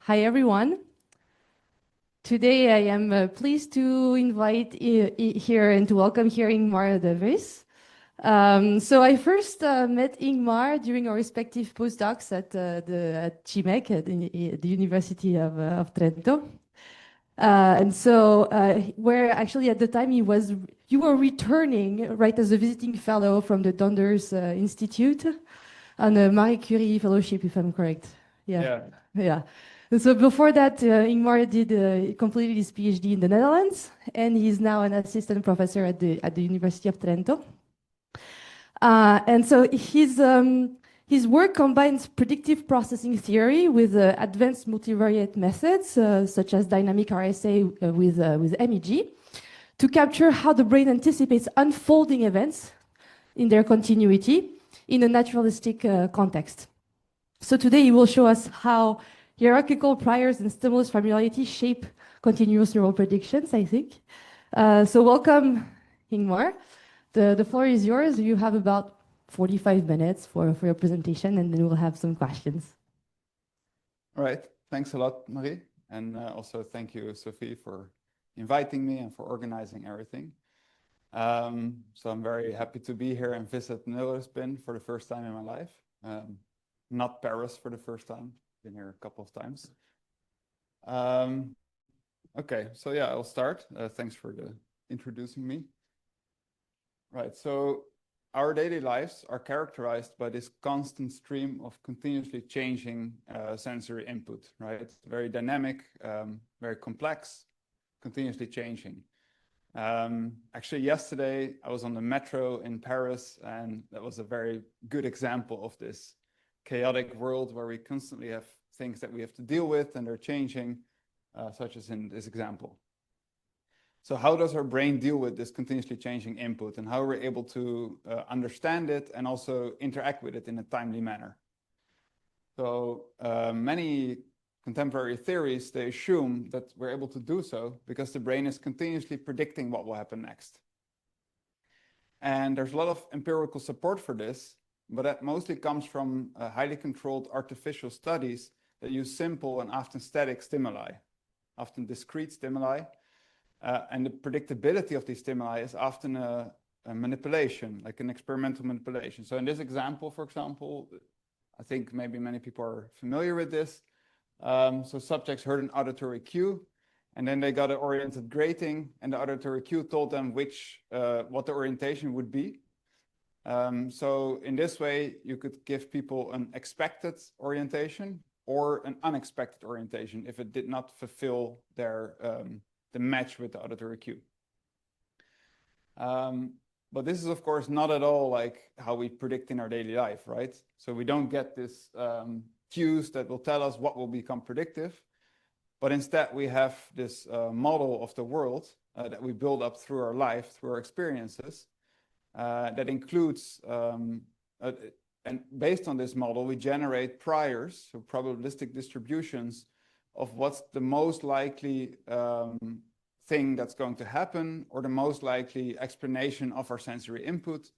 Hi, everyone. Today, I am pleased to invite here and to welcome here Ingmar Devries. So I first met Ingmar during our respective postdocs at CIMEC, at the University of Trento. Where actually at the time you were returning, right, as a visiting fellow from the Donders Institute on a Marie Curie fellowship, if I'm correct. Yeah. And so before that, Ingmar completed his PhD in the Netherlands, and he's now an assistant professor at the University of Trento. His work combines predictive processing theory with advanced multivariate methods, such as dynamic RSA with MEG, to capture how the brain anticipates unfolding events in their continuity in a naturalistic context. So today he will show us how hierarchical priors and stimulus familiarity shape continuous neural predictions, I think. So welcome, Ingmar. The floor is yours. You have about 45 minutes for your presentation, and then we'll have some questions. All right. Thanks a lot, Marie. And also thank you, Sophie, for inviting me and for organizing everything. So I'm very happy to be here and visit Neurospin for the first time in my life. Not Paris for the first time. Been here a couple of times. Okay, so yeah, I'll start. Thanks for introducing me. Right, so our daily lives are characterized by this constant stream of continuously changing sensory input, right? Very dynamic, very complex, continuously changing. Actually, yesterday I was on the metro in Paris, and that was a very good example of this chaotic world where we constantly have things that we have to deal with and they're changing, such as in this example. So how does our brain deal with this continuously changing input, and how are we able to understand it and also interact with it in a timely manner? So many contemporary theories, they assume that we're able to do so because the brain is continuously predicting what will happen next. And there's a lot of empirical support for this, but that mostly comes from highly controlled artificial studies that use simple and often static stimuli, often discrete stimuli. And the predictability of these stimuli is often a manipulation, like an experimental manipulation. So in this example, for example, I think maybe many people are familiar with this. So subjects heard an auditory cue, and then they got an oriented grating, and the auditory cue told them what the orientation would be. So in this way, you could give people an expected orientation or an unexpected orientation if it did not fulfill the match with the auditory cue. But this is, of course, not at all like how we predict in our daily life, right? So we don't get this cues that will tell us what will become predictive, but instead we have this model of the world that we build up through our life, through our experiences, that includes, and based on this model, we generate priors, so probabilistic distributions of what's the most likely thing that's going to happen, or the most likely explanation of our sensory input.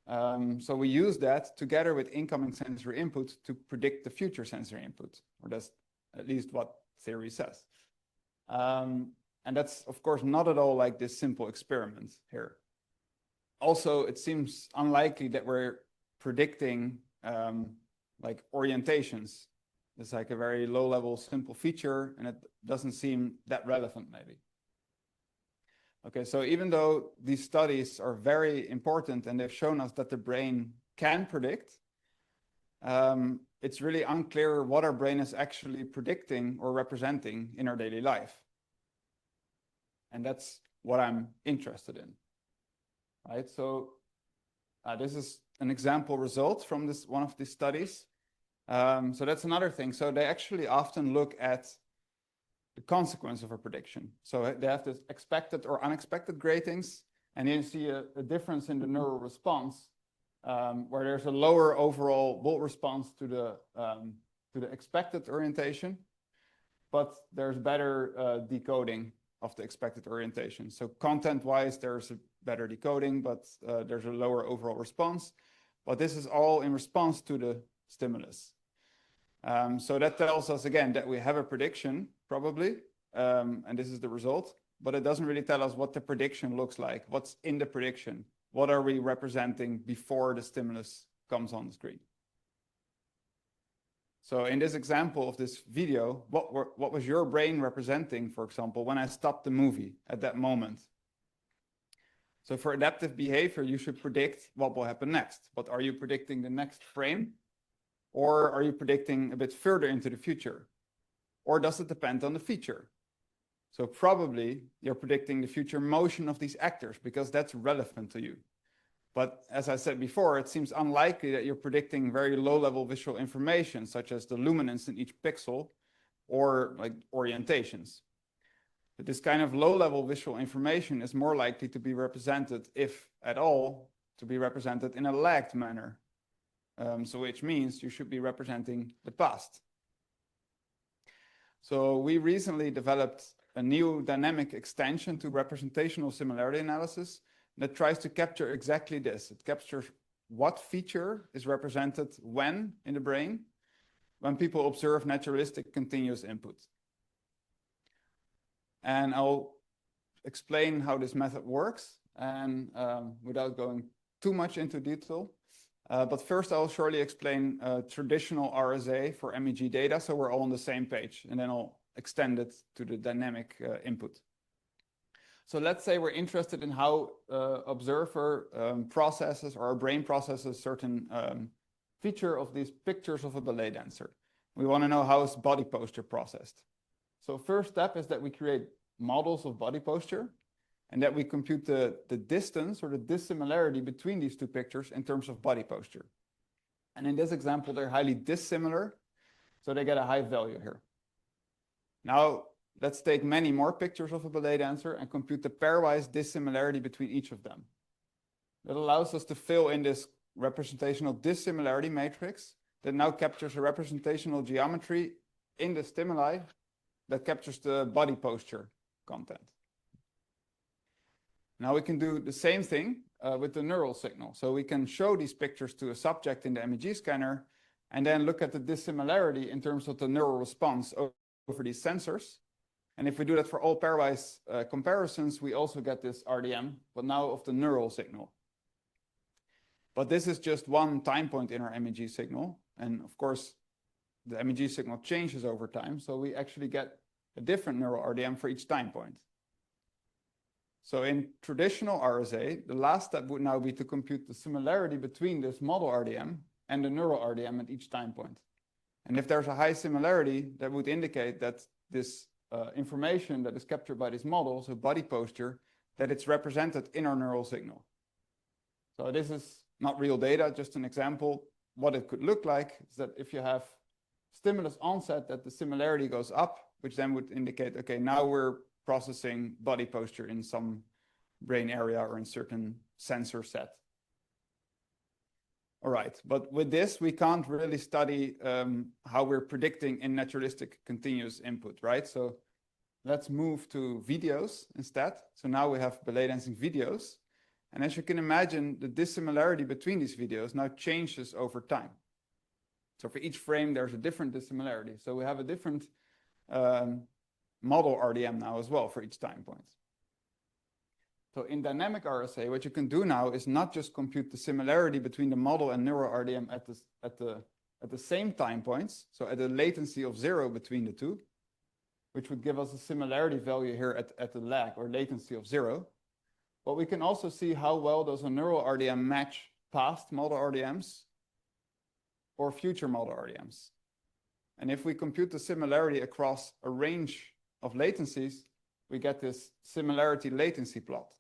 So we use that together with incoming sensory input to predict the future sensory input, or that's at least what theory says. And that's, of course, not at all like this simple experiment here. Also, it seems unlikely that we're predicting like orientations. It's like a very low-level, simple feature, and it doesn't seem that relevant, maybe. Okay, so even though these studies are very important and they've shown us that the brain can predict, it's really unclear what our brain is actually predicting or representing in our daily life. And that's what I'm interested in, right? So this is an example result from one of these studies. So that's another thing. So they actually often look at the consequence of a prediction. So they have this expected or unexpected gratings, and you see a difference in the neural response, where there's a lower overall Bolt response to the expected orientation, but there's better decoding of the expected orientation. So content-wise, there's a better decoding, but there's a lower overall response. But this is all in response to the stimulus. So that tells us again that we have a prediction, probably, and this is the result, but it doesn't really tell us what the prediction looks like, what's in the prediction, what are we representing before the stimulus comes on the screen. So in this example of this video, what was your brain representing, for example, when I stopped the movie at that moment? So for adaptive behavior, you should predict what will happen next. But are you predicting the next frame? Or are you predicting a bit further into the future? Or does it depend on the feature? So probably you're predicting the future motion of these actors because that's relevant to you. But as I said before, it seems unlikely that you're predicting very low-level visual information, such as the luminance in each pixel or like orientations. But this kind of low-level visual information is more likely to be represented, if at all, to be represented in a lagged manner. So which means you should be representing the past. So we recently developed a new dynamic extension to representational similarity analysis that tries to capture exactly this. It captures what feature is represented when in the brain when people observe naturalistic continuous input. And I'll explain how this method works, and without going too much into detail. But first, I'll shortly explain traditional RSA for MEG data, so we're all on the same page, and then I'll extend it to the dynamic input. So let's say we're interested in how observer processes, or our brain processes certain feature of these pictures of a ballet dancer. We want to know how is body posture processed. So first step is that we create models of body posture, and that we compute the distance or the dissimilarity between these two pictures in terms of body posture. And in this example, they're highly dissimilar, so they get a high value here. Now, let's take many more pictures of a ballet dancer and compute the pairwise dissimilarity between each of them. That allows us to fill in this representational dissimilarity matrix that now captures a representational geometry in the stimuli that captures the body posture content. Now we can do the same thing with the neural signal. So we can show these pictures to a subject in the MEG scanner and then look at the dissimilarity in terms of the neural response over these sensors. And if we do that for all pairwise comparisons, we also get this RDM, but now of the neural signal. But this is just one time point in our MEG signal. And of course, the MEG signal changes over time. So we actually get a different neural RDM for each time point. So in traditional RSA, the last step would now be to compute the similarity between this model RDM and the neural RDM at each time point. And if there's a high similarity, that would indicate that this information that is captured by this model, so body posture, that it's represented in our neural signal. So this is not real data, just an example. What it could look like is that if you have stimulus onset, that the similarity goes up, which then would indicate, okay, now we're processing body posture in some brain area or in certain sensor set. All right, but with this, we can't really study how we're predicting in naturalistic continuous input, right? So let's move to videos instead. So now we have ballet dancing videos. And as you can imagine, the dissimilarity between these videos now changes over time. So for each frame, there's a different dissimilarity. So we have a different model RDM now as well for each time point. So in dynamic RSA, what you can do now is not just compute the similarity between the model and neural RDM at the same time points, so at a latency of 0 between the two, which would give us a similarity value here at the lag or latency of 0. But we can also see how well does a neural RDM match past model RDMs or future model RDMs. And if we compute the similarity across a range of latencies, we get this similarity latency plot,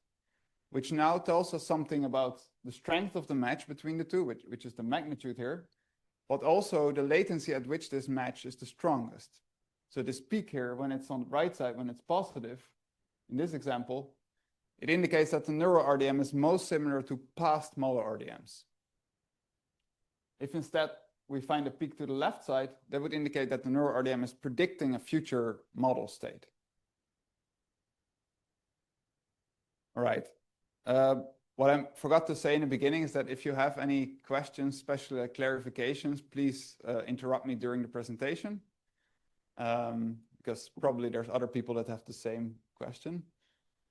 which now tells us something about the strength of the match between the two, which is the magnitude here, but also the latency at which this match is the strongest. So this peak here, when it's on the right side, when it's positive, in this example, it indicates that the neural RDM is most similar to past model RDMs. If instead we find a peak to the left side, that would indicate that the neural RDM is predicting a future model state. All right. what I forgot to say in the beginning is that if you have any questions, especially clarifications, please interrupt me during the presentation, because probably there's other people that have the same question.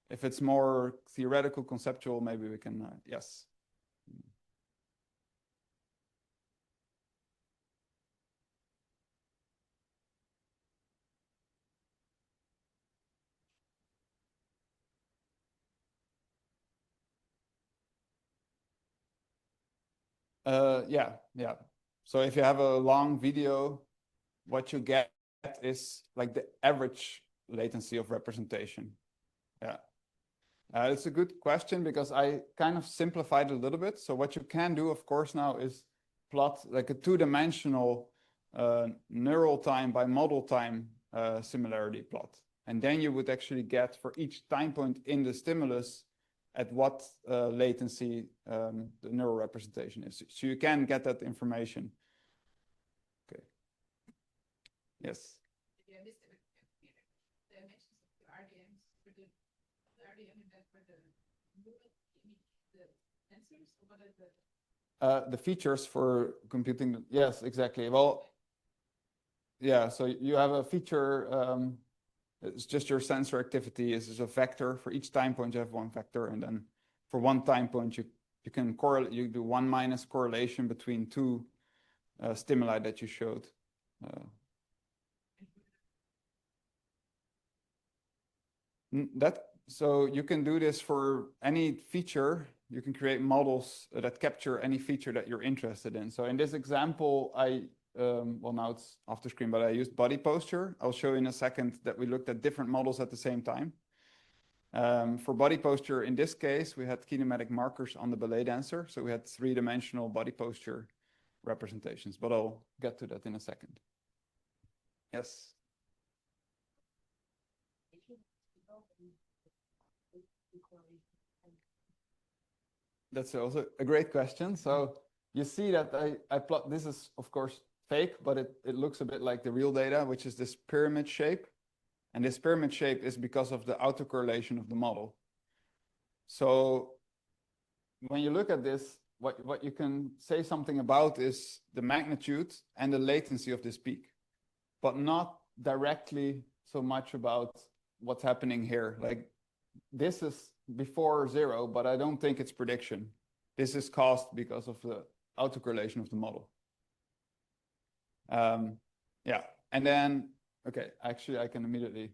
If it's more theoretical, conceptual, maybe we can, yes. Yeah. So if you have a long video, what you get is like the average latency of representation. Yeah. It's a good question because I kind of simplified it a little bit. So what you can do, of course, now is plot like a two-dimensional neural time by model time similarity plot. And then you would actually get for each time point in the stimulus at what latency the neural representation is. So you can get that information. Okay. Yes. Yeah, this the dimensions of the RDMs for the RDM and then for the movement, the tensors, or what are the features for computing. Yes, exactly. Well, yeah. So you have a feature. It's just your sensor activity is a vector. For each time point, you have one vector, and then for one time point, you can correlate. You do 1- correlation between two stimuli that you showed. So you can do this for any feature. You can create models that capture any feature that you're interested in. So in this example, well, now it's off the screen, but I used body posture. I'll show you in a second that we looked at different models at the same time. For body posture, in this case, we had kinematic markers on the ballet dancer. So we had three-dimensional body posture representations, but I'll get to that in a second. Yes. That's also a great question. So you see that I plot, this is of course fake, but it looks a bit like the real data, which is this pyramid shape. And this pyramid shape is because of the autocorrelation of the model. So when you look at this, what you can say something about is the magnitude and the latency of this peak, but not directly so much about what's happening here. Like this is before zero, but I don't think it's prediction. This is caused because of the autocorrelation of the model. Yeah, and then, okay, actually I can immediately,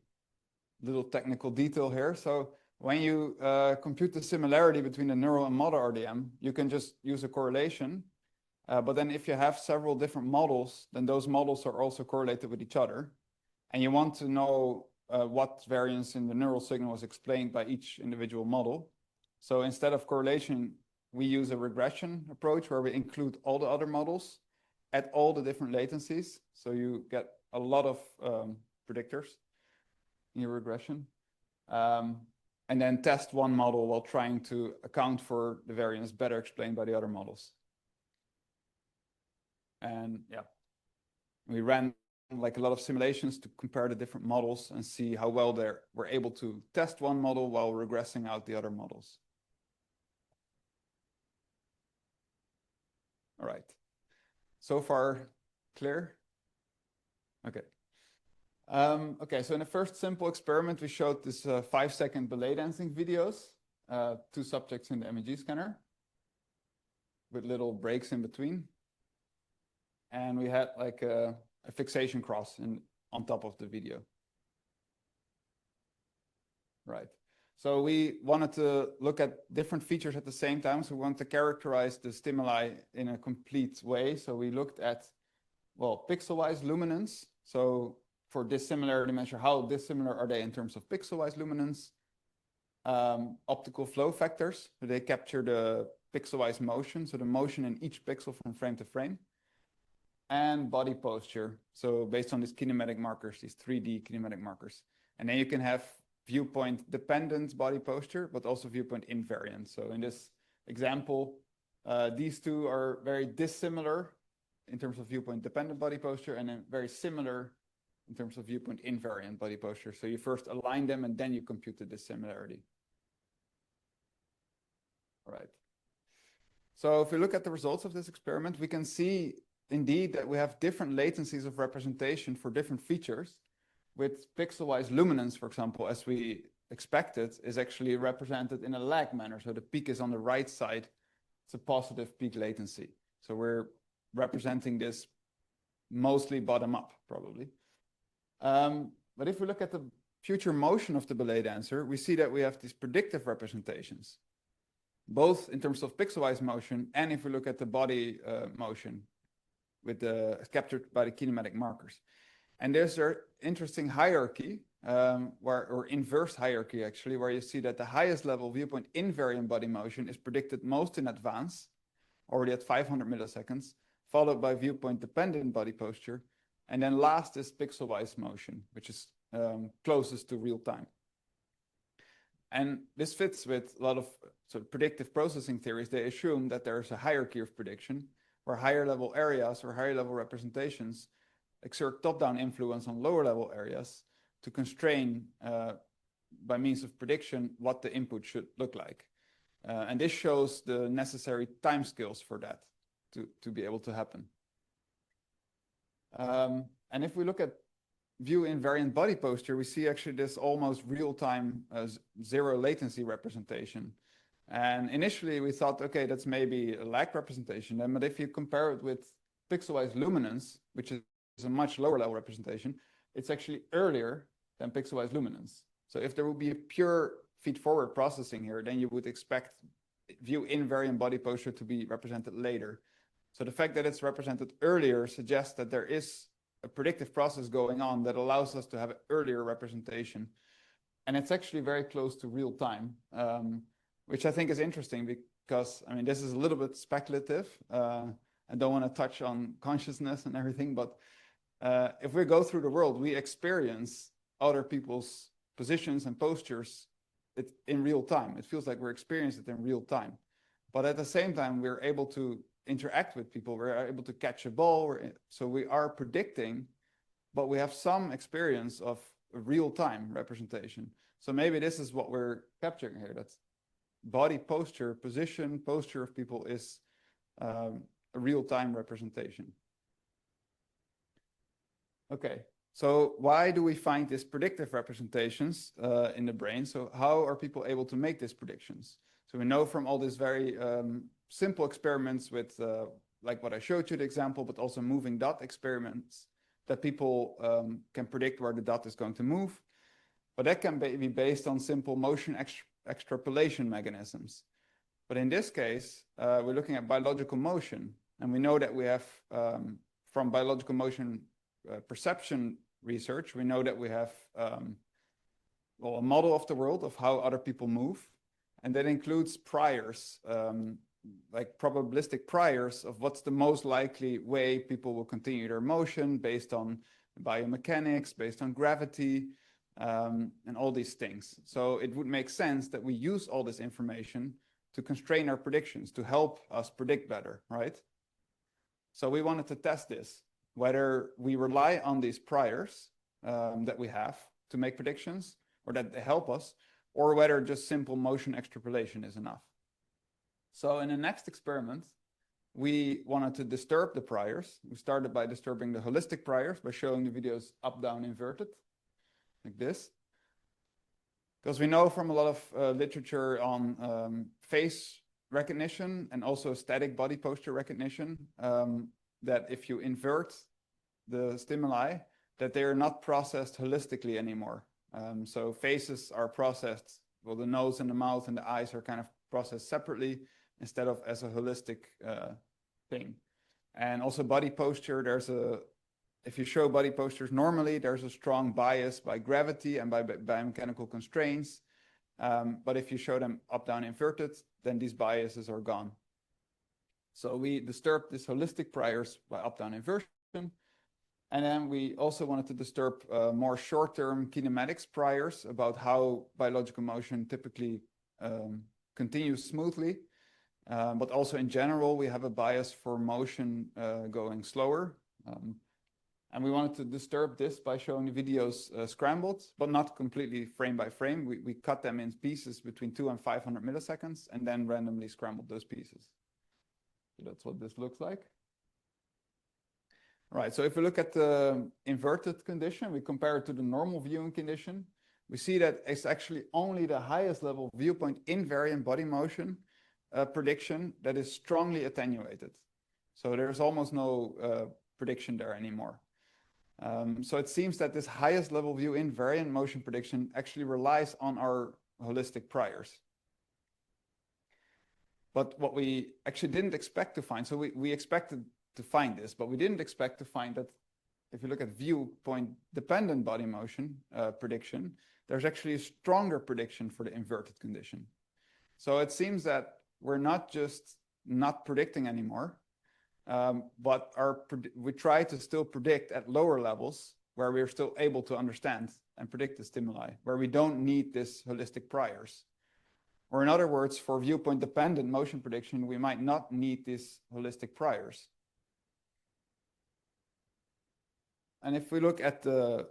little technical detail here. So when you compute the similarity between the neural and model RDM, you can just use a correlation. But then if you have several different models, then those models are also correlated with each other. And you want to know what variance in the neural signal is explained by each individual model. So instead of correlation, we use a regression approach where we include all the other models at all the different latencies. So you get a lot of predictors in your regression. And then test one model while trying to account for the variance better explained by the other models. And yeah, we ran like a lot of simulations to compare the different models and see how well we're able to test one model while regressing out the other models. All right. So far, clear? Okay. Okay, so in the first simple experiment, we showed this 5-second ballet dancing videos, two subjects in the MEG scanner with little breaks in between. And we had like a fixation cross on top of the video. Right. So we wanted to look at different features at the same time. So we want to characterize the stimuli in a complete way. So we looked at, well, pixel-wise luminance. So for dissimilarity measure, how dissimilar are they in terms of pixel-wise luminance? Optical flow factors, so they capture the pixel-wise motion, so the motion in each pixel from frame to frame. And body posture, so based on these kinematic markers, these 3D kinematic markers. And then you can have viewpoint dependent body posture, but also viewpoint invariant. So in this example, these two are very dissimilar in terms of viewpoint dependent body posture, and then very similar in terms of viewpoint invariant body posture. So you first align them and then you compute the dissimilarity. All right. So if we look at the results of this experiment, we can see indeed that we have different latencies of representation for different features, with pixel-wise luminance, for example, as we expected, is actually represented in a lag manner. So the peak is on the right side. It's a positive peak latency. So we're representing this mostly bottom up, probably. But if we look at the future motion of the ballet dancer, we see that we have these predictive representations, both in terms of pixel-wise motion and if we look at the body motion with the captured by the kinematic markers. And there's an interesting hierarchy, or inverse hierarchy actually, where you see that the highest level viewpoint invariant body motion is predicted most in advance, already at 500 milliseconds, followed by viewpoint dependent body posture. And then last is pixel-wise motion, which is closest to real time. And this fits with a lot of sort of predictive processing theories. They assume that there's a hierarchy of prediction where higher level areas or higher level representations exert top-down influence on lower level areas to constrain by means of prediction what the input should look like. And this shows the necessary timescales for that to be able to happen. And if we look at view invariant body posture, we see actually this almost real-time zero latency representation. And initially we thought, okay, that's maybe a lag representation. But if you compare it with pixel-wise luminance, which is a much lower level representation, it's actually earlier than pixel-wise luminance. So if there would be a pure feed-forward processing here, then you would expect view invariant body posture to be represented later. So the fact that it's represented earlier suggests that there is a predictive process going on that allows us to have an earlier representation. And it's actually very close to real time, which I think is interesting because, I mean, this is a little bit speculative. I don't want to touch on consciousness and everything, but if we go through the world, we experience other people's positions and postures in real time. It feels like we're experiencing it in real time. But at the same time, we're able to interact with people, we're able to catch a ball, so we are predicting, but we have some experience of real-time representation. So maybe this is what we're capturing here, that body posture, position, posture of people is a real-time representation. Okay, so why do we find these predictive representations in the brain? So how are people able to make these predictions? So we know from all these very simple experiments with, like what I showed you, the example, but also moving dot experiments, that people can predict where the dot is going to move. But that can be based on simple motion extrapolation mechanisms. But in this case, we're looking at biological motion. And we know that we have, from biological motion perception research, we know that we have well, a model of the world of how other people move. And that includes priors, like probabilistic priors of what's the most likely way people will continue their motion based on biomechanics, based on gravity, and all these things. So it would make sense that we use all this information to constrain our predictions, to help us predict better, right? So we wanted to test this, whether we rely on these priors that we have to make predictions, or that they help us, or whether just simple motion extrapolation is enough. So in the next experiment, we wanted to disturb the priors. We started by disturbing the holistic priors by showing the videos up, down, inverted, like this. Because we know from a lot of literature on face recognition and also static body posture recognition, that if you invert the stimuli, that they are not processed holistically anymore. So faces are processed, well, the nose and the mouth and the eyes are kind of processed separately instead of as a holistic thing. And also body posture, if you show body postures normally, there's a strong bias by gravity and by biomechanical constraints. But if you show them up, down, inverted, then these biases are gone. So we disturbed these holistic priors by up, down, inversion. And then we also wanted to disturb more short-term kinematics priors about how biological motion typically continues smoothly. But also in general, we have a bias for motion going slower. And we wanted to disturb this by showing the videos scrambled, but not completely frame by frame. We cut them in pieces between 200 and 500 milliseconds and then randomly scrambled those pieces. So that's what this looks like. Right, so if we look at the inverted condition, we compare it to the normal viewing condition. We see that it's actually only the highest level viewpoint invariant body motion prediction that is strongly attenuated. So there's almost no prediction there anymore. So it seems that this highest level view invariant motion prediction actually relies on our holistic priors. But what we actually didn't expect to find, so we expected to find this, but we didn't expect to find that if you look at viewpoint dependent body motion prediction, there's actually a stronger prediction for the inverted condition. So it seems that we're not just not predicting anymore, but we try to still predict at lower levels where we're still able to understand and predict the stimuli, where we don't need this holistic priors. Or in other words, for viewpoint dependent motion prediction, we might not need these holistic priors. And if we look at the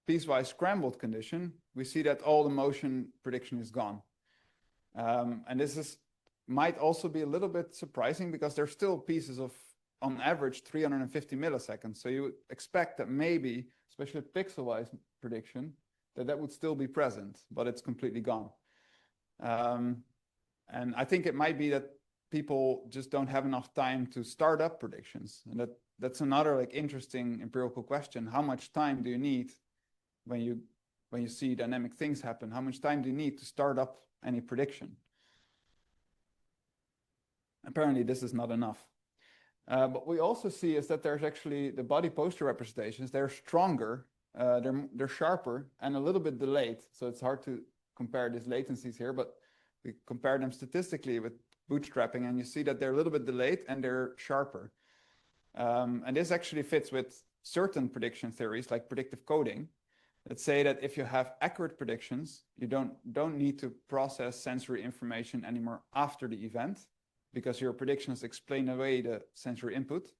piecewise scrambled condition, we see that all the motion prediction is gone. And this might also be a little bit surprising because there's still pieces of, on average, 350 milliseconds. So you would expect that maybe, especially pixel-wise prediction, that would still be present, but it's completely gone. And I think it might be that people just don't have enough time to start up predictions. And that's another interesting empirical question. How much time do you need when you see dynamic things happen? How much time do you need to start up any prediction? Apparently this is not enough. What we also see is that there's actually the body poster representations. They're stronger, they're sharper and a little bit delayed. So it's hard to compare these latencies here, but we compare them statistically with bootstrapping and you see that they're a little bit delayed and they're sharper. And this actually fits with certain prediction theories like predictive coding that say that if you have accurate predictions, you don't need to process sensory information anymore after the event because your predictions explain away the sensory input.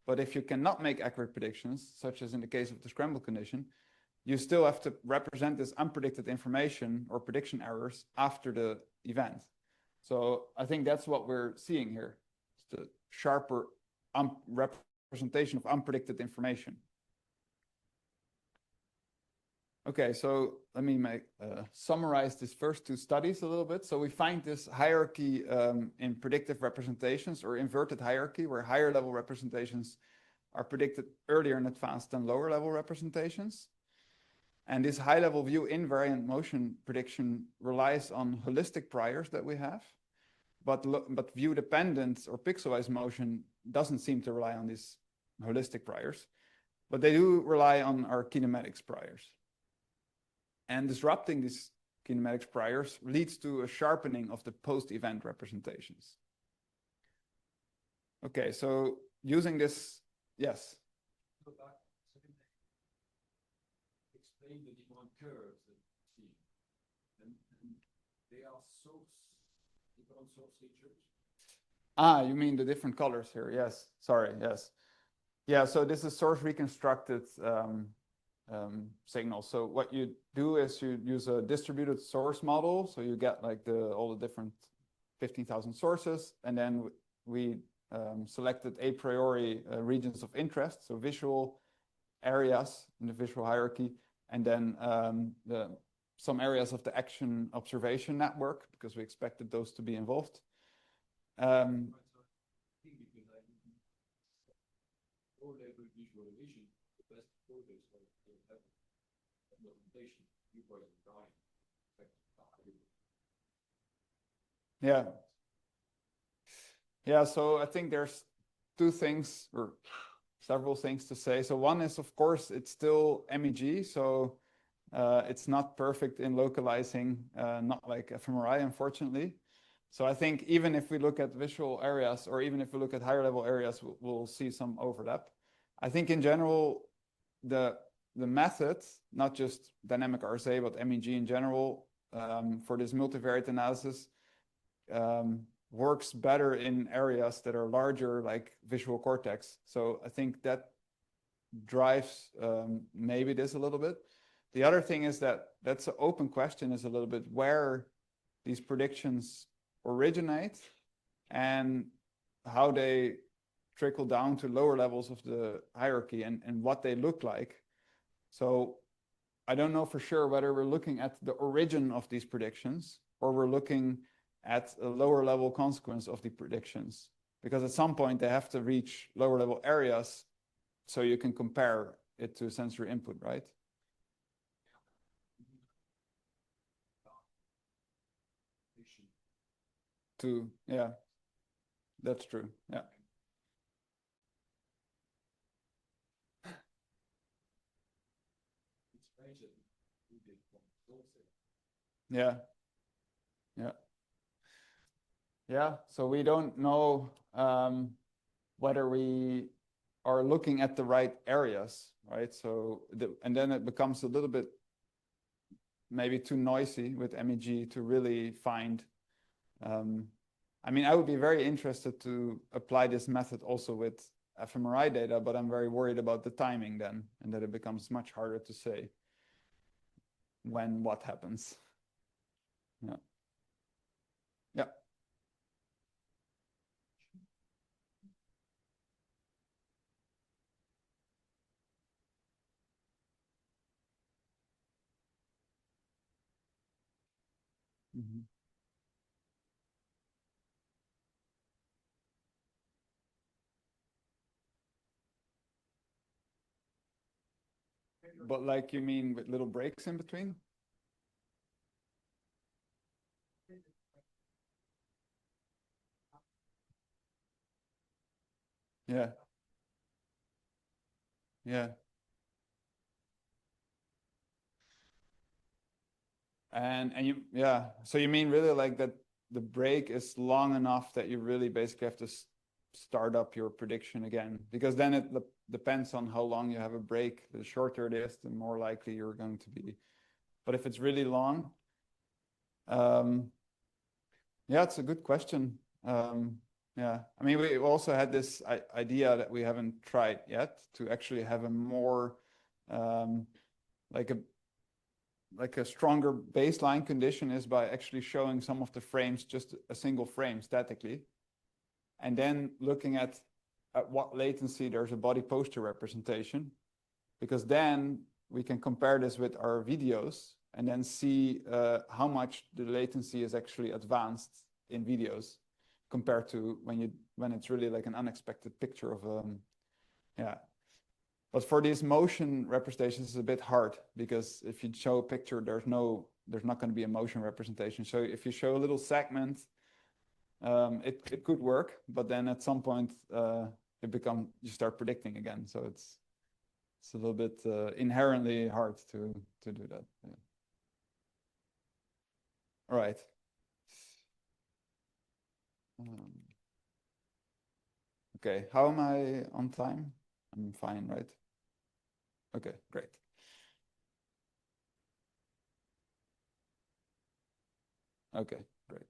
But if you cannot make accurate predictions, such as in the case of the scramble condition, you still have to represent this unpredicted information or prediction errors after the event. So I think that's what we're seeing here. It's the sharper representation of unpredicted information. Okay, so let me summarize these first two studies a little bit. So we find this hierarchy in predictive representations or inverted hierarchy, where higher level representations are predicted earlier in advance than lower level representations. And this high level view invariant motion prediction relies on holistic priors that we have, but view dependent or pixelized motion doesn't seem to rely on these holistic priors, but they do rely on our kinematics priors. And disrupting these kinematics priors leads to a sharpening of the post-event representations. Okay, so using this, yes? Explain the different curves that you see. And they are different source features. Ah, you mean the different colors here? Yes, sorry, yes. Yeah, so this is source reconstructed signal. So what you do is you use a distributed source model. So you get like all the different 15,000 sources. And then we selected a priori regions of interest. So visual areas in the visual hierarchy. And then some areas of the action observation network, because we expected those to be involved. Low-level visualization, the best projects are representation, viewpoint design. Yeah. Yeah, so I think there's two things or several things to say. So one is, of course, it's still MEG, so it's not perfect in localizing, not like fMRI, unfortunately. So I think even if we look at visual areas, or even if we look at higher level areas, we'll see some overlap. I think in general, the method, not just dynamic RSA, but MEG in general, for this multivariate analysis, works better in areas that are larger, like visual cortex. So I think that drives maybe this a little bit. The other thing is that's an open question, is a little bit where these predictions originate and how they trickle down to lower levels of the hierarchy and what they look like. So I don't know for sure whether we're looking at the origin of these predictions or we're looking at a lower level consequence of the predictions, because at some point they have to reach lower level areas so you can compare it to sensory input, right? Yeah, that's true. Yeah. Yeah. Yeah. Yeah. So we don't know whether we are looking at the right areas, right? So and then it becomes a little bit maybe too noisy with MEG to really find. I mean, I would be very interested to apply this method also with fMRI data, but I'm very worried about the timing then, and that it becomes much harder to say when what happens. Yeah. Yeah. Mm-hmm. But like, you mean with little breaks in between? Yeah. Yeah. And you, yeah. So you mean really like that the break is long enough that you really basically have to start up your prediction again, because then it depends on how long you have a break. The shorter it is, the more likely you're going to be. But if it's really long, yeah, it's a good question. Yeah, I mean, we also had this idea that we haven't tried yet to actually have a more like a stronger baseline condition is by actually showing some of the frames, just a single frame statically, and then looking at what latency there's a body posture representation, because then we can compare this with our videos and then see how much the latency is actually advanced in videos compared to when it's really like an unexpected picture of yeah. But for these motion representations, it's a bit hard, because if you show a picture, there's not going to be a motion representation. So if you show a little segment, it could work, but then at some point you start predicting again. So it's a little bit inherently hard to do that. Yeah. All right. Okay, how am I on time? I'm fine, right? Okay, great. Okay, great.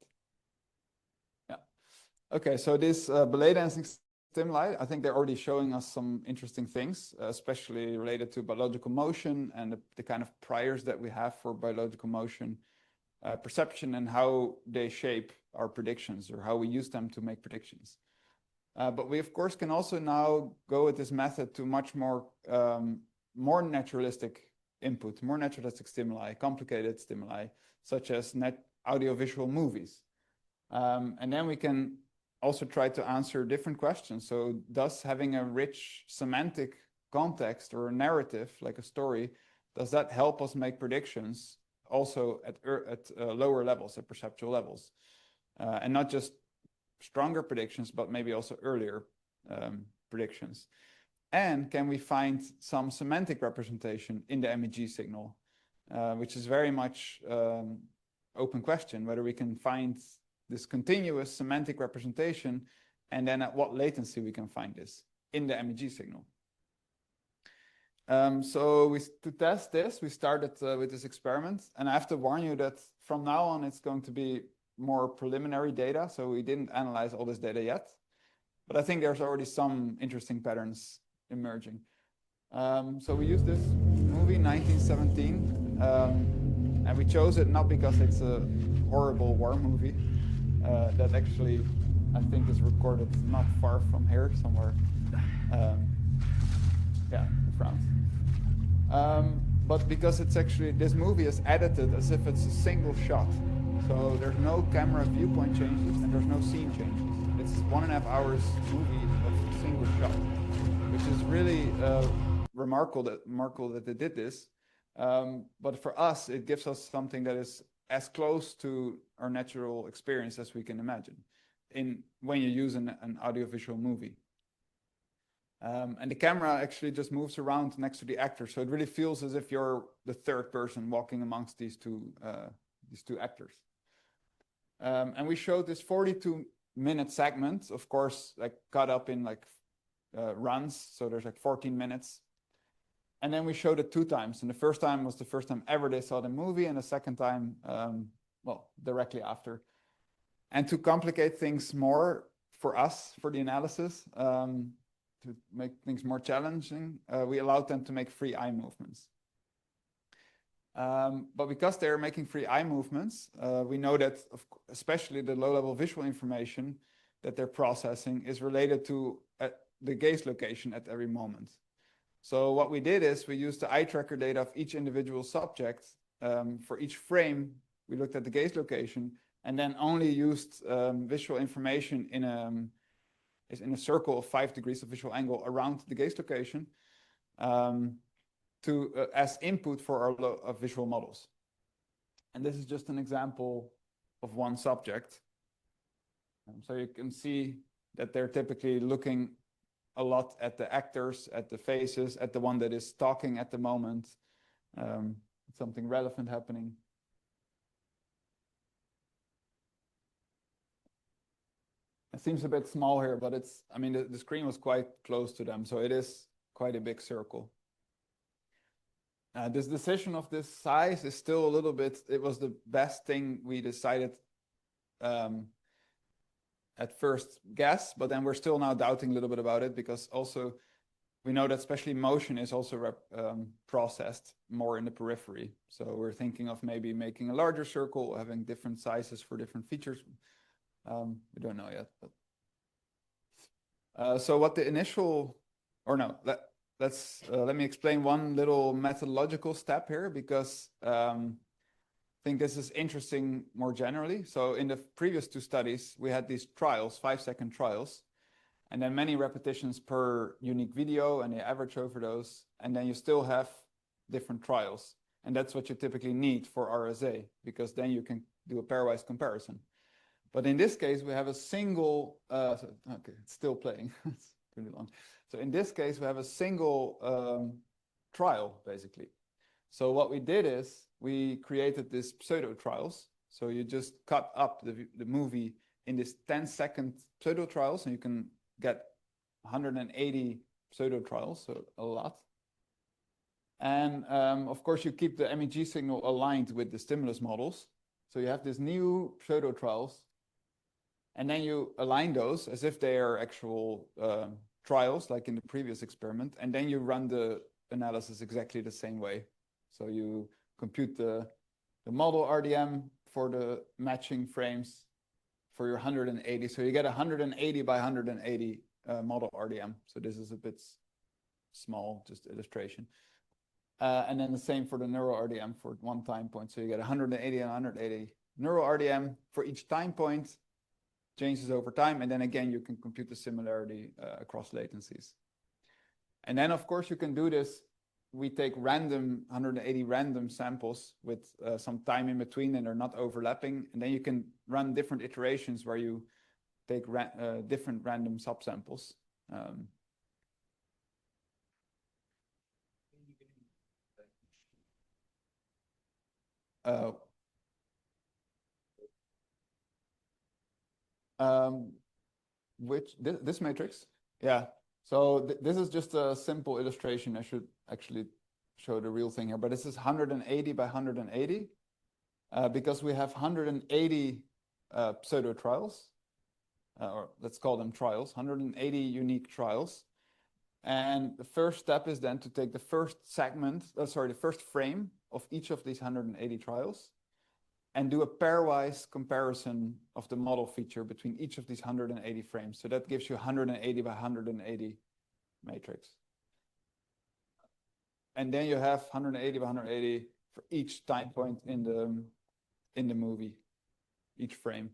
Yeah. Okay, so this belay dancing stimuli, I think they're already showing us some interesting things, especially related to biological motion and the kind of priors that we have for biological motion perception and how they shape our predictions or how we use them to make predictions. But we, of course, can also now go with this method to much more naturalistic input, more naturalistic stimuli, complicated stimuli, such as audiovisual movies. And then we can also try to answer different questions. So does having a rich semantic context or a narrative, like a story, does that help us make predictions also at lower levels, at perceptual levels? And not just stronger predictions, but maybe also earlier predictions. And can we find some semantic representation in the MEG signal, which is very much open question, whether we can find this continuous semantic representation, and then at what latency we can find this in the MEG signal. So to test this, we started with this experiment, and I have to warn you that from now on it's going to be more preliminary data, so we didn't analyze all this data yet, but I think there's already some interesting patterns emerging. So we used this movie, 1917, and we chose it not because it's a horrible war movie that actually, I think, is recorded not far from here, somewhere, yeah, in France. But because it's actually, this movie is edited as if it's a single shot. So there's no camera viewpoint changes and there's no scene changes. It's 1.5 hours movie of a single shot, which is really remarkable that they did this. But for us, it gives us something that is as close to our natural experience as we can imagine when you use an audiovisual movie. And the camera actually just moves around next to the actor, so it really feels as if you're the third person walking amongst these two actors. And we showed this 42-minute segment, of course, like cut up in like runs, so there's like 14 minutes. And then we showed it 2 times, and the first time was the first time ever they saw the movie, and the second time, well, directly after. And to complicate things more for us, for the analysis, to make things more challenging, we allowed them to make free eye movements. But because they're making free eye movements, we know that especially the low-level visual information that they're processing is related to the gaze location at every moment. So what we did is we used the eye tracker data of each individual subject. For each frame, we looked at the gaze location and then only used visual information in a circle of 5 degrees of visual angle around the gaze location as input for our visual models. And this is just an example of one subject. So you can see that they're typically looking a lot at the actors, at the faces, at the one that is talking at the moment, something relevant happening. It seems a bit small here, but it's, I mean, the screen was quite close to them, so it is quite a big circle. This decision of this size is still a little bit, it was the best thing we decided at first guess, but then we're still now doubting a little bit about it, because also we know that especially motion is also processed more in the periphery. So we're thinking of maybe making a larger circle, having different sizes for different features. We don't know yet. But so what the initial, or no, let me explain one little methodological step here, because I think this is interesting more generally. So in the previous 2 studies, we had these trials, 5-second trials, and then many repetitions per unique video, and they average over those, and then you still have different trials. And that's what you typically need for RSA, because then you can do a pairwise comparison. But in this case, we have a single, okay, it's still playing, it's pretty long. So in this case, we have a single trial, basically. So what we did is we created these pseudo trials. So you just cut up the movie in this 10-second pseudo trials, and you can get 180 pseudo trials, so a lot. And of course, you keep the MEG signal aligned with the stimulus models. So you have these new pseudo trials, and then you align those as if they are actual trials, like in the previous experiment, and then you run the analysis exactly the same way. So you compute the model RDM for the matching frames for your 180. So you get 180 by 180 model RDM. So this is a bit small, just illustration. And then the same for the neural RDM for one time point. So you get 180 and 180 neural RDM for each time point, changes over time. And then again, you can compute the similarity across latencies. And then, of course, you can do this. We take 180 random samples with some time in between, and they're not overlapping. And then you can run different iterations where you take different random subsamples. This matrix? Yeah. So this is just a simple illustration. I should actually show the real thing here, but this is 180 by 180 because we have 180 pseudo trials, or let's call them trials, 180 unique trials. And the first step is then to take the first segment, the first frame of each of these 180 trials and do a pairwise comparison of the model feature between each of these 180 frames. So that gives you 180 by 180 matrix. And then you have 180 by 180 for each time point in the movie, each frame.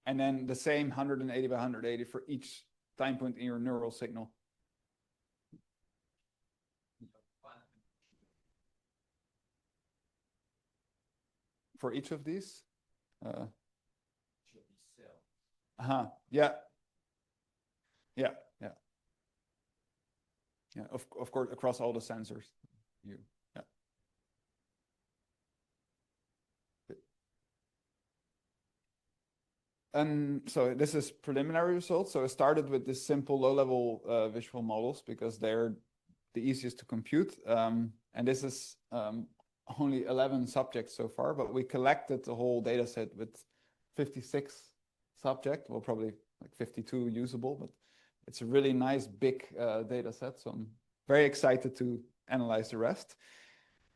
And then the same 180 by 180 for each time point in your neural signal. For each of these? Yeah. Yeah, yeah. Yeah, of course, across all the sensors. Yeah. So this is preliminary results. So I started with this simple low-level visual models because they're the easiest to compute. And this is only 11 subjects so far, but we collected the whole data set with 56 subjects, well, probably like 52 usable, but it's a really nice big data set. So I'm very excited to analyze the rest.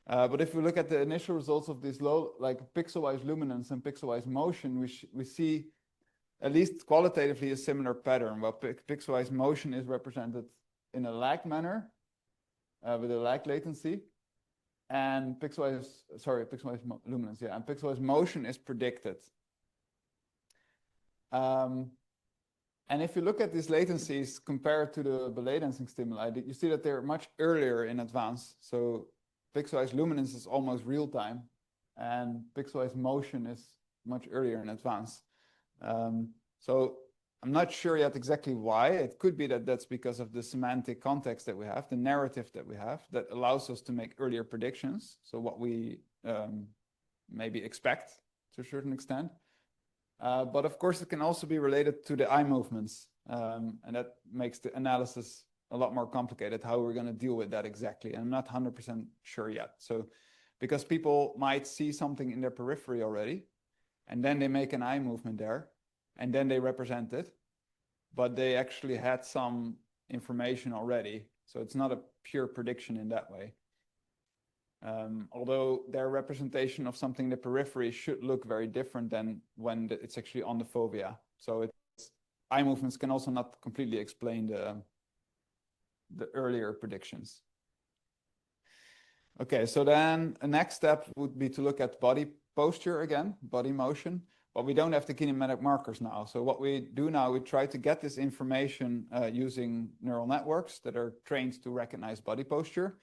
But if we look at the initial results of this low, like pixel-wise luminance and pixel-wise motion, we see at least qualitatively a similar pattern. Well, pixel-wise motion is represented in a lag manner with a lag latency. And pixel-wise luminance, yeah, and pixel-wise motion is predicted. And if you look at these latencies compared to the belay dancing stimuli, you see that they're much earlier in advance. So pixel-wise luminance is almost real time, and pixel-wise motion is much earlier in advance. So I'm not sure yet exactly why. It could be that that's because of the semantic context that we have, the narrative that we have, that allows us to make earlier predictions. So what we maybe expect to a certain extent. But of course, it can also be related to the eye movements. And that makes the analysis a lot more complicated, how we're going to deal with that exactly. I'm not 100% sure yet. So because people might see something in their periphery already, and then they make an eye movement there, and then they represent it, but they actually had some information already. So it's not a pure prediction in that way. Although their representation of something in the periphery should look very different than when it's actually on the fovea. So eye movements can also not completely explain the earlier predictions. Okay, so then a next step would be to look at body posture again, body motion. But we don't have the kinematic markers now. So what we do now, we try to get this information using neural networks that are trained to recognize body posture.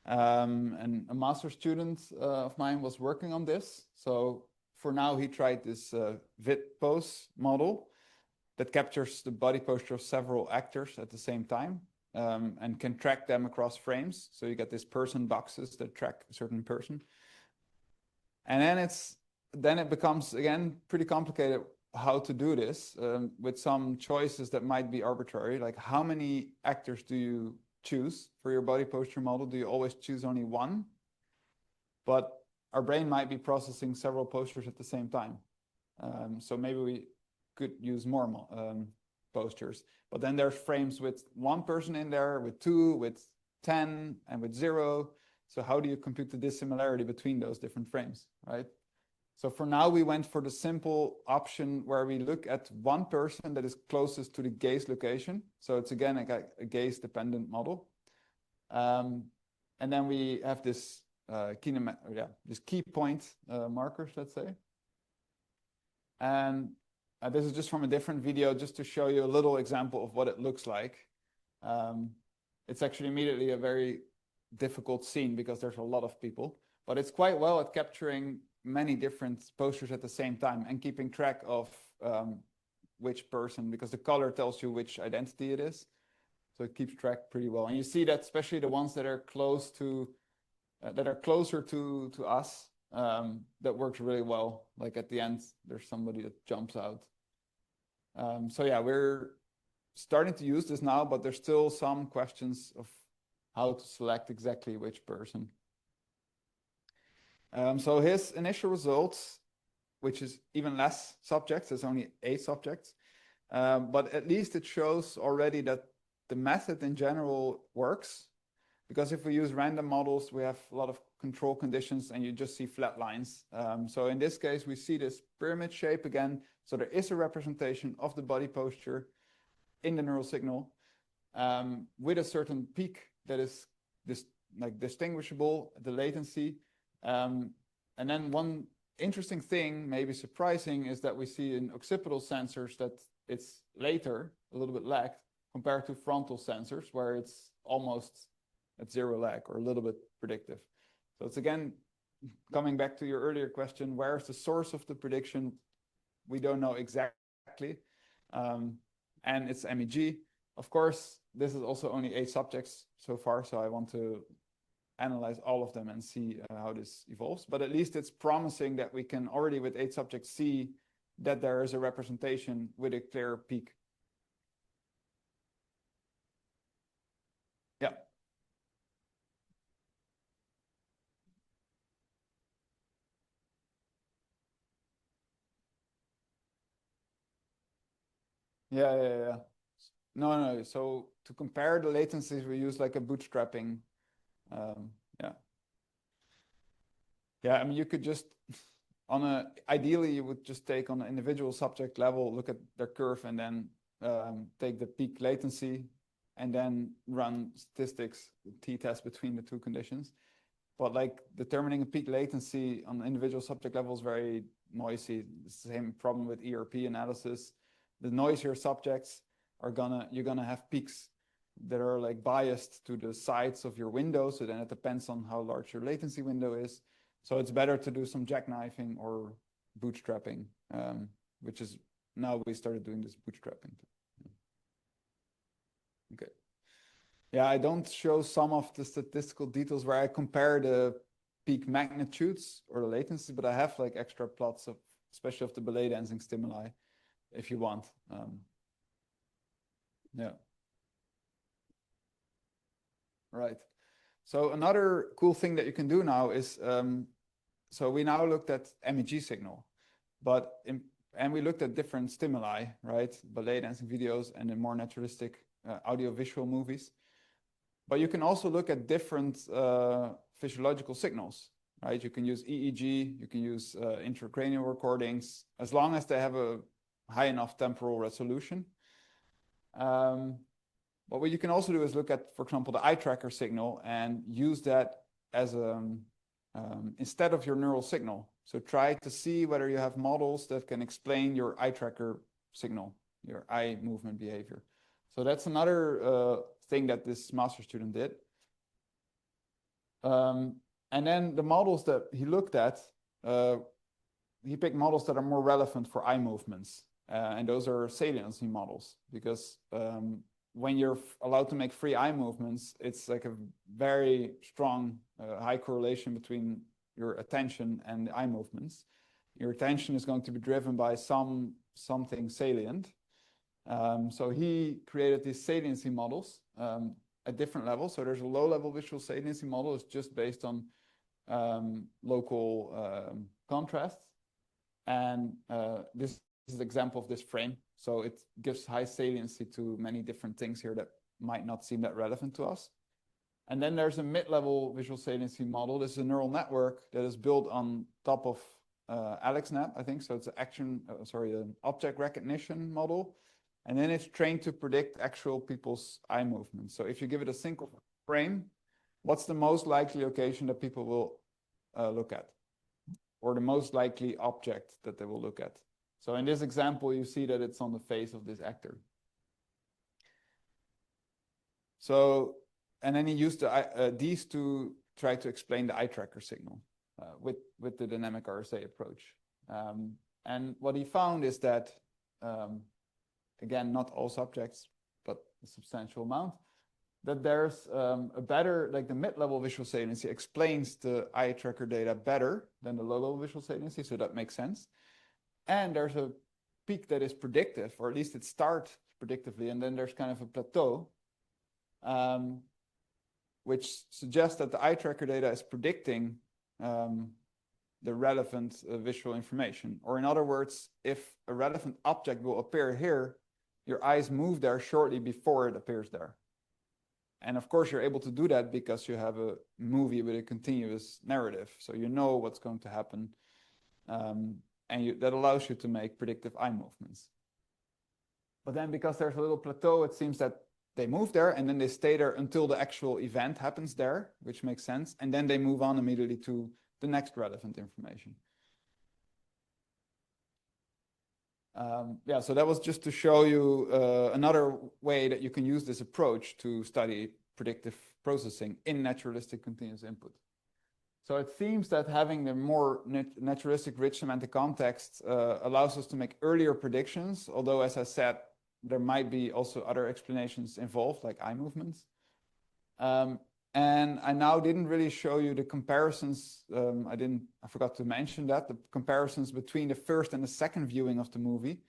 And a master student of mine was working on this. So for now, he tried this VidPose model that captures the body posture of several actors at the same time and can track them across frames. So you get these person boxes that track a certain person. And then it becomes, again, pretty complicated how to do this with some choices that might be arbitrary. Like how many actors do you choose for your body posture model? Do you always choose only one? But our brain might be processing several postures at the same time. So maybe we could use more postures. But then there's frames with one person in there, with 2, with 10, and with 0. So how do you compute the dissimilarity between those different frames, right? So for now, we went for the simple option where we look at one person that is closest to the gaze location. So it's again a gaze-dependent model. And then we have this this key point markers, let's say. And this is just from a different video, just to show you a little example of what it looks like. It's actually immediately a very difficult scene because there's a lot of people, but it's quite well at capturing many different postures at the same time and keeping track of which person, because the color tells you which identity it is. So it keeps track pretty well. And you see that especially the ones that are close to, that are closer to us, that works really well. Like at the end, there's somebody that jumps out. So yeah, we're starting to use this now, but there's still some questions of how to select exactly which person. So his initial results, which is even less subjects, there's only 8 subjects, but at least it shows already that the method in general works, because if we use random models, we have a lot of control conditions and you just see flat lines. So in this case, we see this pyramid shape again. So there is a representation of the body posture in the neural signal with a certain peak that is distinguishable, the latency. And then one interesting thing, maybe surprising, is that we see in occipital sensors that it's later, a little bit lagged, compared to frontal sensors, where it's almost at zero lag or a little bit predictive. So it's again, coming back to your earlier question, where's the source of the prediction? We don't know exactly. And it's MEG. Of course, this is also only 8 subjects so far, so I want to analyze all of them and see how this evolves. But at least it's promising that we can already with 8 subjects see that there is a representation with a clear peak. Yeah. Yeah. No. So to compare the latencies, we use like a bootstrapping. Yeah, I mean, you could just ideally you would just take on an individual subject level, look at their curve, and then take the peak latency and then run statistics, t-test between the two conditions. But like determining a peak latency on the individual subject level is very noisy. It's the same problem with ERP analysis. The noisier subjects you're gonna have peaks that are like biased to the sides of your window. So then it depends on how large your latency window is. So it's better to do some jackknifing or bootstrapping, which is now we started doing this bootstrapping. Okay. Yeah, I don't show some of the statistical details where I compare the peak magnitudes or the latency, but I have like extra plots of, especially of the belay dancing stimuli, if you want. Yeah. Right. So another cool thing that you can do now is, so we now looked at MEG signal, and we looked at different stimuli, right? Ballet dancing videos and then more naturalistic audiovisual movies. But you can also look at different physiological signals, right? You can use EEG, you can use intracranial recordings, as long as they have a high enough temporal resolution. But what you can also do is look at, for example, the eye tracker signal and use that as instead of your neural signal. So try to see whether you have models that can explain your eye tracker signal, your eye movement behavior. So that's another thing that this master student did. And then the models that he looked at, he picked models that are more relevant for eye movements. And those are saliency models, because when you're allowed to make free eye movements, it's like a very strong high correlation between your attention and the eye movements. Your attention is going to be driven by something salient. So he created these saliency models at different levels. So there's a low-level visual saliency model. It's just based on local contrast. And this is an example of this frame. So it gives high saliency to many different things here that might not seem that relevant to us. And then there's a mid-level visual saliency model. This is a neural network that is built on top of AlexNet, I think. So it's an object recognition model. And then it's trained to predict actual people's eye movements. So if you give it a single frame, what's the most likely location that people will look at? Or the most likely object that they will look at? So in this example, you see that it's on the face of this actor. So, and then he used these to try to explain the eye tracker signal with the dynamic RSA approach. And what he found is that, again, not all subjects, but a substantial amount, that there's a better, like the mid-level visual saliency explains the eye tracker data better than the low-level visual saliency, so that makes sense. And there's a peak that is predictive, or at least it starts predictively, and then there's kind of a plateau, which suggests that the eye tracker data is predicting the relevant visual information. Or in other words, if a relevant object will appear here, your eyes move there shortly before it appears there. And of course, you're able to do that because you have a movie with a continuous narrative. So you know what's going to happen. That allows you to make predictive eye movements. But then because there's a little plateau, it seems that they move there and then they stay there until the actual event happens there, which makes sense. And then they move on immediately to the next relevant information. Yeah, so that was just to show you another way that you can use this approach to study predictive processing in naturalistic continuous input. So it seems that having the more naturalistic rich semantic context allows us to make earlier predictions, although as I said, there might be also other explanations involved, like eye movements. And I now didn't really show you the comparisons. I forgot to mention that, the comparisons between the first and the second viewing of the movie.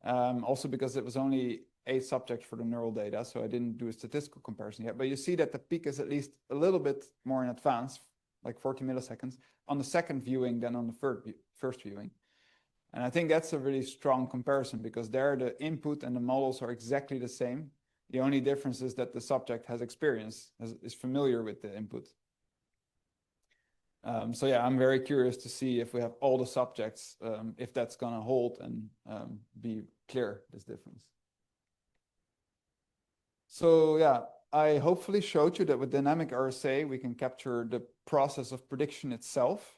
Also because it was only 8 subjects for the neural data, so I didn't do a statistical comparison yet. But you see that the peak is at least a little bit more in advance, like 40 milliseconds, on the second viewing than on the first viewing. And I think that's a really strong comparison because there the input and the models are exactly the same. The only difference is that the subject has experience, is familiar with the input. So yeah, I'm very curious to see if we have all the subjects, if that's going to hold and be clear, this difference. So yeah, I hopefully showed you that with dynamic RSA, we can capture the process of prediction itself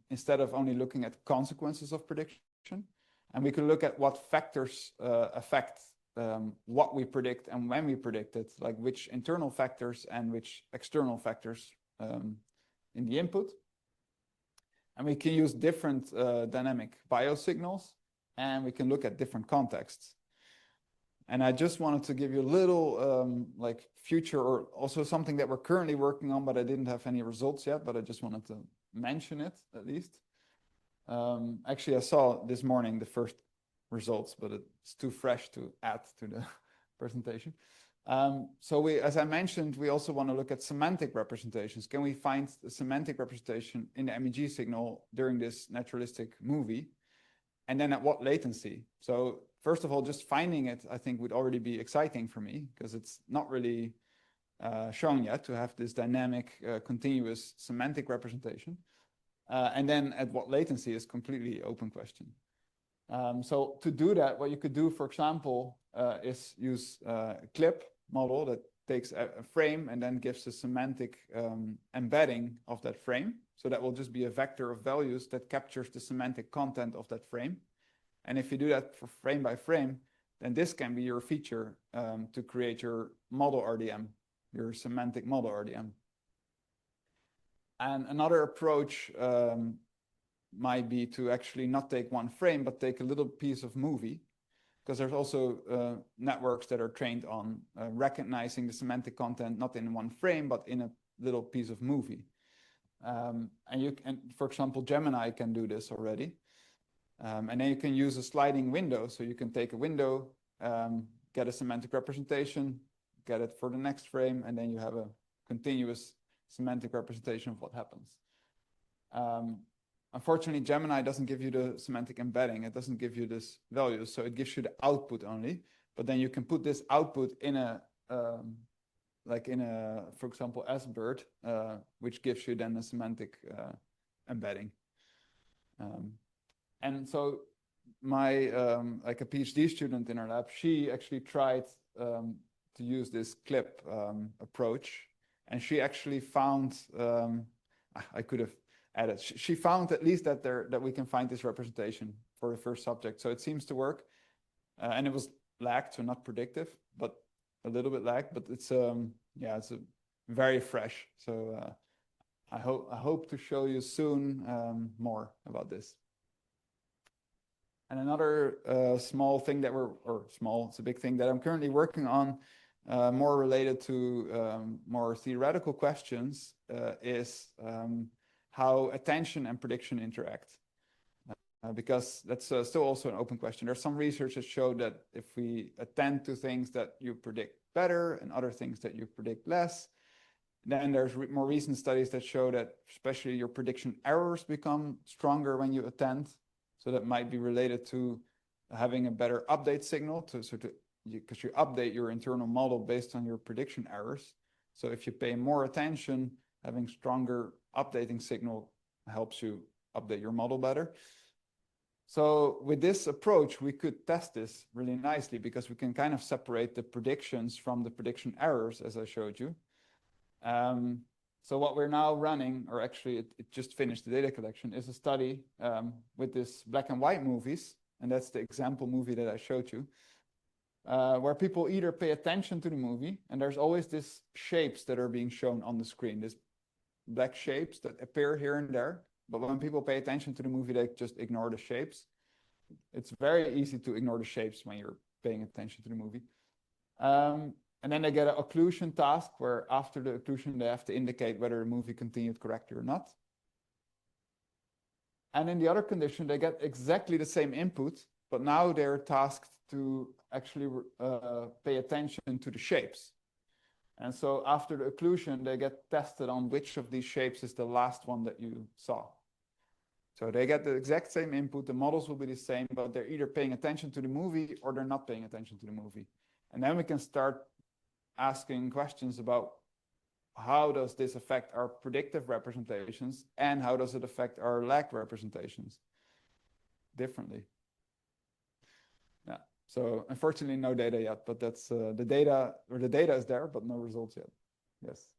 instead of only looking at consequences of prediction. And we can look at what factors affect what we predict and when we predict it, like which internal factors and which external factors in the input. And we can use different dynamic biosignals, and we can look at different contexts. And I just wanted to give you a little like future, or also something that we're currently working on, but I didn't have any results yet, but I just wanted to mention it at least. Actually, I saw this morning the first results, but it's too fresh to add to the presentation. So as I mentioned, we also want to look at semantic representations. Can we find the semantic representation in the MEG signal during this naturalistic movie? And then at what latency? So first of all, just finding it, I think, would already be exciting for me because it's not really shown yet to have this dynamic, continuous semantic representation. And then at what latency is completely open question. So to do that, what you could do, for example, is use a clip model that takes a frame and then gives a semantic embedding of that frame. So that will just be a vector of values that captures the semantic content of that frame. And if you do that for frame by frame, then this can be your feature to create your model RDM, your semantic model RDM. And another approach might be to actually not take one frame, but take a little piece of movie, because there's also networks that are trained on recognizing the semantic content, not in one frame, but in a little piece of movie. And for example, Gemini can do this already. And then you can use a sliding window. So you can take a window, get a semantic representation, get it for the next frame, and then you have a continuous semantic representation of what happens. Unfortunately, Gemini doesn't give you the semantic embedding. It doesn't give you this value, so it gives you the output only. But then you can put this output in a, for example, SBIRD, which gives you then a semantic embedding. And so my, like a PhD student in our lab, she actually tried to use this clip approach, and she actually found, I could have added, she found at least that we can find this representation for the first subject. So it seems to work, and it was lagged, so not predictive, but a little bit lagged. But it's yeah, it's a very fresh. So I hope to show you soon more about this. And another small thing that it's a big thing that I'm currently working on, more related to more theoretical questions, is how attention and prediction interact. Because that's still also an open question. There's some research that showed that if we attend to things that you predict better and other things that you predict less, then there's more recent studies that show that especially your prediction errors become stronger when you attend. So that might be related to having a better update signal because you update your internal model based on your prediction errors. So if you pay more attention, having stronger updating signal helps you update your model better. So with this approach, we could test this really nicely because we can kind of separate the predictions from the prediction errors, as I showed you. So what we're now running, or actually it just finished the data collection, is a study with this black and white movies. And that's the example movie that I showed you, where people either pay attention to the movie, and there's always these shapes that are being shown on the screen, these black shapes that appear here and there. But when people pay attention to the movie, they just ignore the shapes. It's very easy to ignore the shapes when you're paying attention to the movie. And then they get an occlusion task where after the occlusion, they have to indicate whether the movie continued correctly or not. And in the other condition, they get exactly the same input, but now they're tasked to actually pay attention to the shapes. And so after the occlusion, they get tested on which of these shapes is the last one that you saw. So they get the exact same input, the models will be the same, but they're either paying attention to the movie or they're not paying attention to the movie. And then we can start asking questions about how does this affect our predictive representations and how does it affect our lag representations differently. Yeah, so unfortunately no data yet, but that's the data is there, but no results yet. Yes.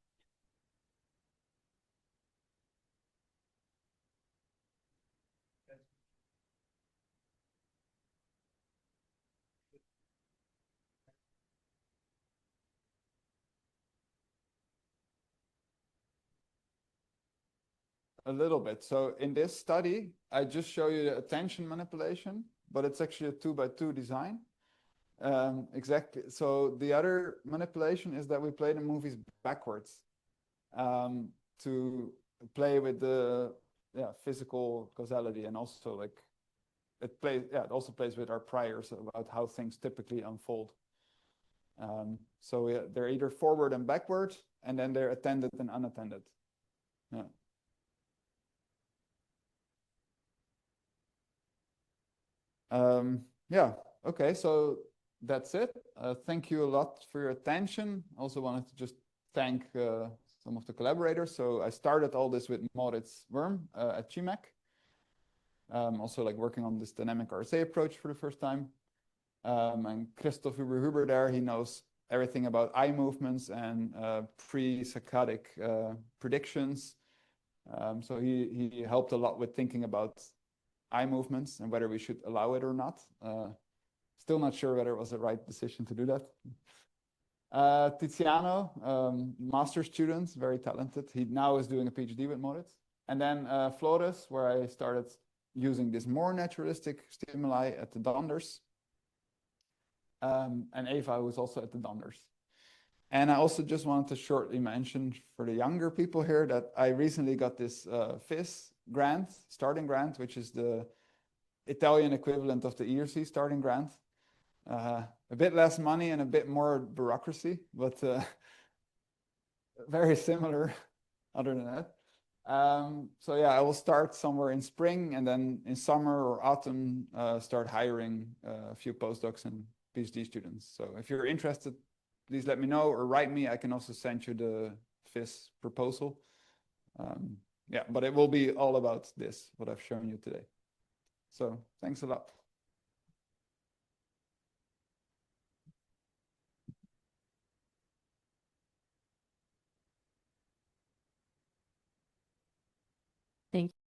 A little bit. So in this study, I just show you the attention manipulation, but it's actually a 2x2 design. Exactly. So the other manipulation is that we play the movies backwards to play with the physical causality, and also like it also plays with our priors about how things typically unfold. So they're either forward and backward, and then they're attended and unattended. Yeah. Yeah, okay, so that's it. Thank you a lot for your attention. Also wanted to just thank some of the collaborators. So I started all this with Moritz Worm at GMAC. Also like working on this dynamic RSA approach for the first time. And Christoph Huber there, he knows everything about eye movements and pre-saccadic predictions. So he helped a lot with thinking about eye movements and whether we should allow it or not. Still not sure whether it was the right decision to do that. Tiziano, master's student, very talented. He now is doing a PhD with Moritz. And then Flores, where I started using this more naturalistic stimuli at the Donders. And Eva, who's also at the Donders. And I also just wanted to shortly mention for the younger people here that I recently got this FIS grant, starting grant, which is the Italian equivalent of the ERC starting grant. A bit less money and a bit more bureaucracy, but very similar other than that. So yeah, I will start somewhere in spring, and then in summer or autumn, start hiring a few postdocs and PhD students. So if you're interested, please let me know or write me. I can also send you the FIS proposal. Yeah, but it will be all about this, what I've shown you today. So thanks a lot. Thank you.